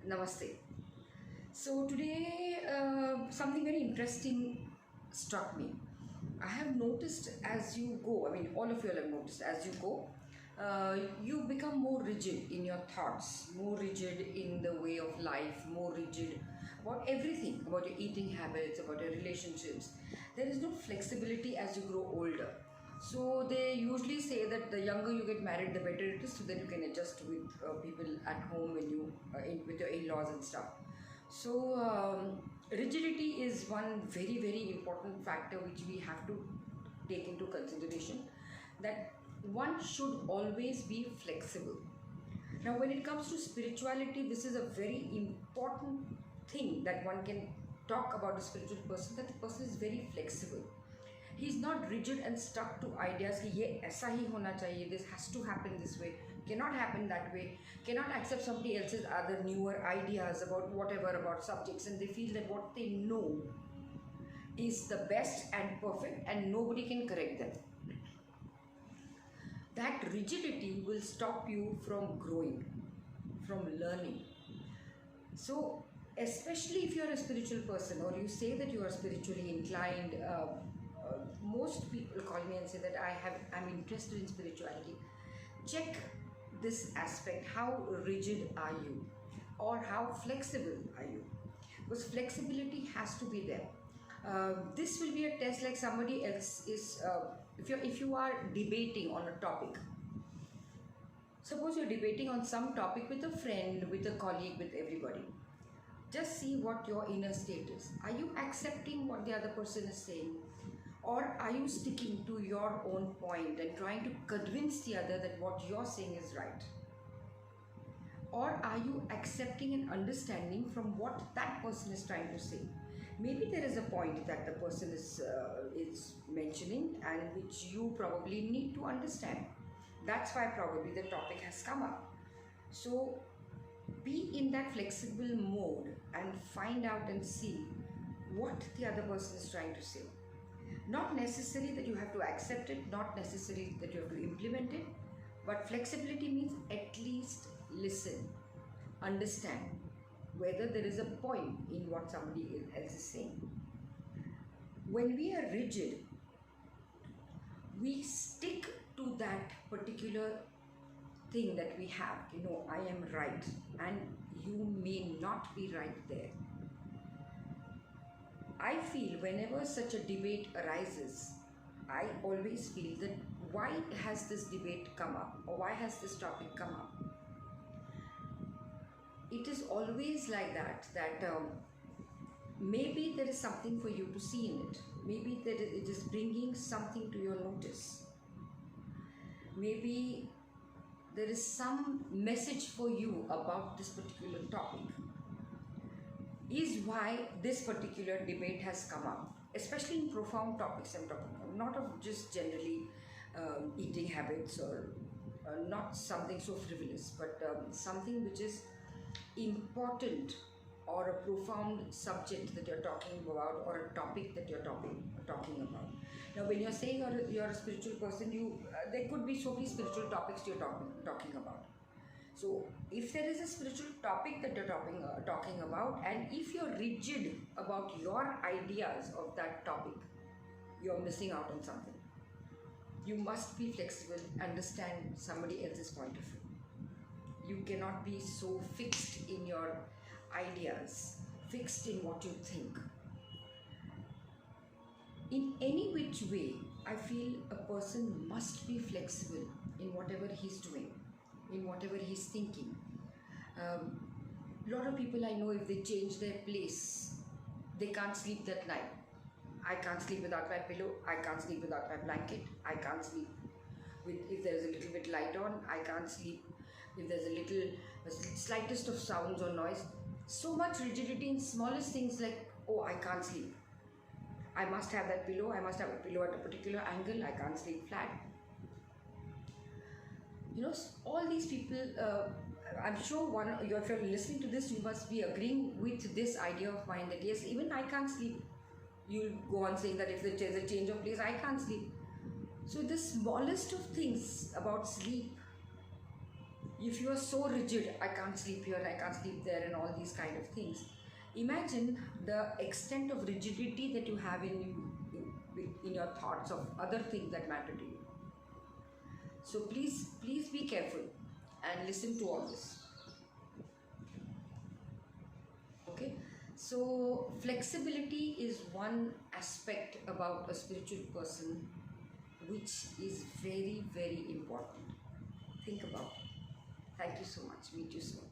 Namaste. So today, something very interesting struck me. I have noticed as you go, I mean, all of you will have noticed as you go, you become more rigid in your thoughts, more rigid in the way of life, more rigid about everything, about your eating habits, about your relationships. There is no flexibility as you grow older. So they usually say that the younger you get married, the better it is, so that you can adjust with people at home when you with your in-laws and stuff. So rigidity is one very important factor which we have to take into consideration. That one should always be flexible. Now, when it comes to spirituality, this is a very important thing that one can talk about a spiritual person. That the person is very flexible. He is not rigid and stuck to ideas कि ये ऐसा ही होना चाहिए, this has to happen this way, cannot happen that way, cannot accept somebody else's other newer ideas about whatever about subjects, and they feel that what they know is the best and perfect and nobody can correct them. That rigidity will stop you from growing, from learning. So especially if you are a spiritual person or you say that you are spiritually inclined, most people call me and say that I'm interested in spirituality. Check this aspect. How rigid are you, or how flexible are you? Because flexibility has to be there. This will be a test like somebody else is. If you are debating on a topic, suppose you're debating on some topic with a friend, with a colleague, with everybody. Just see what your inner state is. Are you accepting what the other person is saying? Or are you sticking to your own point and trying to convince the other that what you're saying is right? Or are you accepting and understanding from what that person is trying to say? Maybe there is a point that the person is mentioning and which you probably need to understand. That's why probably the topic has come up. So be in that flexible mode and find out and see what the other person is trying to say. Not necessarily that you have to accept it, not necessarily that you have to implement it, but flexibility means at least listen, understand whether there is a point in what somebody else is saying. When we are rigid, we stick to that particular thing that we have. You know, I am right, and you may not be right there. I feel whenever such a debate arises, I always feel that why has this debate come up, or why has this topic come up? It is always like that, maybe there is something for you to see in it. Maybe that it is bringing something to your notice. Maybe there is some message for you about this particular topic. Is why this particular debate has come up, especially in profound topics I'm talking about, not of just generally eating habits or not something so frivolous, but something which is important or a profound subject that you're talking about or a topic that you're talking about. Now, when you're saying you're a spiritual person, there could be so many spiritual topics you're talking about. So, if there is a spiritual topic that you're talking about, and if you're rigid about your ideas of that topic, you're missing out on something. You must be flexible, understand somebody else's point of view. You cannot be so fixed in your ideas, fixed in what you think. In any which way, I feel a person must be flexible in whatever he's doing, in whatever he's thinking. A lot of people I know, if they change their place, they can't sleep that night. I can't sleep without my pillow, I can't sleep without my blanket, I can't sleep if there's a little bit light on, I can't sleep if there's a slightest of sounds or noise. So much rigidity in smallest things like, oh, I can't sleep. I must have that pillow, I must have a pillow at a particular angle, I can't sleep flat. You know, all these people, I'm sure if you're listening to this, you must be agreeing with this idea of mine that yes, even I can't sleep. You'll go on saying that if there's a change of place, I can't sleep. So the smallest of things about sleep If you are so rigid, I can't sleep here, I can't sleep there, and all these kind of things, imagine the extent of rigidity that you have in your thoughts of other things that matter to you. So please be careful and listen to all this. Okay, so flexibility is one aspect about a spiritual person which is very, very important. Think about it. Thank you so much. Meet you soon.